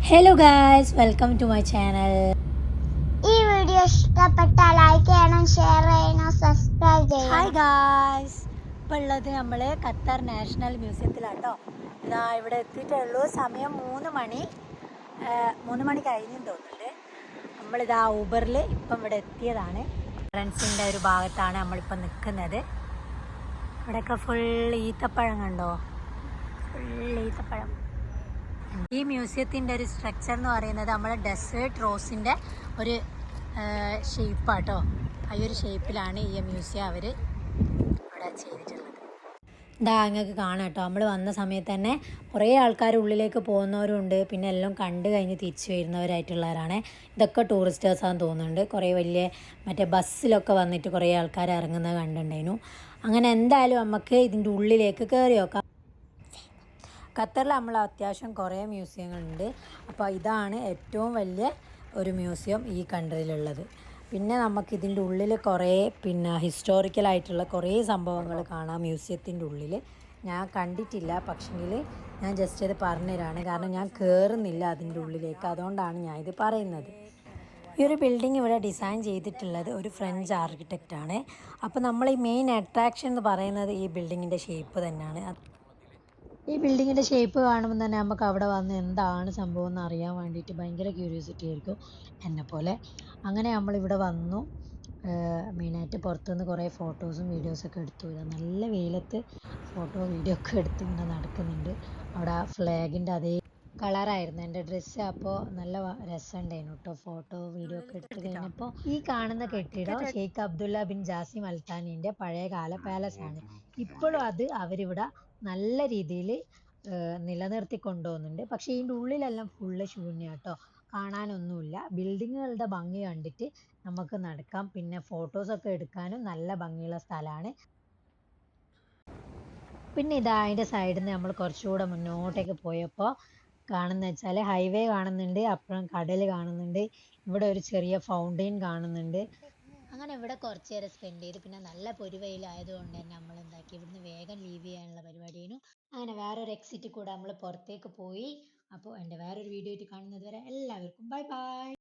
Hello guys, welcome to my channel. ഈ video ഇഷ്ടപ്പെട്ടാൽ like ചെയ്യണം, ഷെയർ ചെയ്യണം, സബ്സ്ക്രൈബ് ചെയ്യണം. ഹായ് ഗായ്സ്, ഇപ്പോൾ ഉള്ളത് നമ്മൾ ഖത്തർ നാഷണൽ മ്യൂസിയത്തിലാട്ടോ. ഇതാ ഇവിടെ എത്തിയിട്ടുള്ളൂ. സമയം 3 മണി കഴിഞ്ഞു തോന്നുന്നുണ്ട്. നമ്മളിതാ ഊബറിൽ ഇപ്പം ഇവിടെ എത്തിയതാണ്. ഫ്രണ്ട്സിൻ്റെ ഒരു ഭാഗത്താണ് നമ്മളിപ്പം നിൽക്കുന്നത്. ഇവിടെയൊക്കെ ഫുൾ ഈത്തപ്പഴം കണ്ടോ, ഫുൾ ഈത്തപ്പഴം. ഈ മ്യൂസിയത്തിൻ്റെ ഒരു സ്ട്രക്ചർ എന്ന് പറയുന്നത് നമ്മുടെ ഡെസേർട്ട് റോസിൻ്റെ ഒരു ഷേപ്പാട്ടോ. ആ ഒരു ഷേപ്പിലാണ് ഈ മ്യൂസിയം അവർ ഇവിടെ ചെയ്തിട്ടുള്ളത്. ഇതാ നിങ്ങൾക്ക് കാണാം കേട്ടോ. നമ്മൾ വന്ന സമയത്ത് തന്നെ കുറേ ആൾക്കാർ ഉള്ളിലേക്ക് പോകുന്നവരുണ്ട്, പിന്നെ എല്ലാം കണ്ടു കഴിഞ്ഞ് തിരിച്ചു വരുന്നവരായിട്ടുള്ളവരാണ്. ഇതൊക്കെ ടൂറിസ്റ്റേഴ്സാണെന്ന് തോന്നുന്നുണ്ട്. കുറേ വലിയ മറ്റേ ബസ്സിലൊക്കെ വന്നിട്ട് കുറേ ആൾക്കാർ ഇറങ്ങുന്നത് കണ്ടിട്ടുണ്ടായിരുന്നു. അങ്ങനെ എന്തായാലും നമുക്ക് ഇതിൻ്റെ ഉള്ളിലേക്ക് കയറി നോക്കാം. ഖത്തറിൽ നമ്മൾ അത്യാവശ്യം കുറേ മ്യൂസിയങ്ങളുണ്ട്. അപ്പോൾ ഇതാണ് ഏറ്റവും വലിയ ഒരു മ്യൂസിയം ഈ കൺട്രിയിലുള്ളത്. പിന്നെ നമുക്കിതിൻ്റെ ഉള്ളിൽ കുറേ ഹിസ്റ്റോറിക്കലായിട്ടുള്ള കുറേ സംഭവങ്ങൾ കാണാം മ്യൂസിയത്തിൻ്റെ ഉള്ളിൽ. ഞാൻ കണ്ടിട്ടില്ല, പക്ഷെങ്കിൽ ഞാൻ ജസ്റ്റ് ഇത് പറഞ്ഞുതരാണ്. കാരണം ഞാൻ കയറുന്നില്ല അതിൻ്റെ ഉള്ളിലേക്ക്, അതുകൊണ്ടാണ് ഞാൻ ഇത് പറയുന്നത്. ഈ ഒരു ബിൽഡിംഗ് ഇവിടെ ഡിസൈൻ ചെയ്തിട്ടുള്ളത് ഒരു ഫ്രഞ്ച് ആർക്കിടെക്റ്റാണ്. അപ്പോൾ നമ്മൾ ഈ മെയിൻ അട്രാക്ഷൻ എന്ന് പറയുന്നത് ഈ ബിൽഡിങ്ങിൻ്റെ ഷേപ്പ് തന്നെയാണ്. ഈ ബിൽഡിങ്ങിൻ്റെ ഷേപ്പ് കാണുമ്പോൾ തന്നെ നമുക്ക് അവിടെ വന്ന് എന്താണ് സംഭവം എന്ന് അറിയാൻ വേണ്ടിയിട്ട് ഭയങ്കര ക്യൂരിയോസിറ്റി ആയിരിക്കും, എന്നെപ്പോലെ. അങ്ങനെ നമ്മളിവിടെ വന്നു. മെയിനായിട്ട് പുറത്തുനിന്ന് കുറേ ഫോട്ടോസും വീഡിയോസൊക്കെ എടുത്തു. നല്ല വെയിലത്ത് ഫോട്ടോ വീഡിയോ ഒക്കെ എടുത്ത് ഇങ്ങനെ നടക്കുന്നുണ്ട്. അവിടെ ആ ഫ്ലാഗിൻ്റെ അതേ കളറായിരുന്നു എൻ്റെ ഡ്രസ്സ്. അപ്പോൾ നല്ല രസമുണ്ടായിരുന്നു കേട്ടോ. ഫോട്ടോ വീഡിയോ ഒക്കെ എടുത്ത് കഴിഞ്ഞപ്പോൾ ഈ കാണുന്ന കെട്ടിടം ഷെയ്ഖ് അബ്ദുള്ള ബിൻ ജാസിം അൽത്താനിൻ്റെ പഴയകാല പാലസാണ്. ഇപ്പോഴും അത് അവരിവിടെ നല്ല രീതിയിൽ നിലനിർത്തി കൊണ്ടുപോകുന്നുണ്ട്. പക്ഷേ ഇതിൻ്റെ ഉള്ളിലെല്ലാം ഫുള്ള് ശൂന്യം കേട്ടോ, കാണാനൊന്നുമില്ല. ബിൽഡിങ്ങുകളുടെ ഭംഗി കണ്ടിട്ട് നമുക്ക് നടക്കാം, പിന്നെ ഫോട്ടോസൊക്കെ എടുക്കാനും നല്ല ഭംഗിയുള്ള സ്ഥലമാണ്. പിന്നെ ഇതാ അതിൻ്റെ സൈഡിൽ നിന്ന് നമ്മൾ കുറച്ചുകൂടെ മുന്നോട്ടേക്ക് പോയപ്പോൾ കാണുന്ന വെച്ചാൽ ഹൈവേ കാണുന്നുണ്ട്, അപ്പുറം കടൽ കാണുന്നുണ്ട്, ഇവിടെ ഒരു ചെറിയ ഫൗണ്ടെയിൻ കാണുന്നുണ്ട്. അങ്ങനെ ഇവിടെ കുറച്ച് നേരം സ്പെൻഡ് ചെയ്ത് പിന്നെ നല്ല പൊരുവെയിലായതുകൊണ്ട് തന്നെ നമ്മൾ എന്താക്കി ഇവിടുന്ന് വേഗം ലീവ് ചെയ്യാനുള്ള പരിപാടിയായിരുന്നു. അങ്ങനെ വേറൊരു എക്സിറ്റ് കൂടെ നമ്മൾ പുറത്തേക്ക് പോയി. അപ്പോൾ എൻ്റെ വേറൊരു വീഡിയോ ആയിട്ട് കാണുന്നത് വരെ എല്ലാവർക്കും ബൈ ബൈ.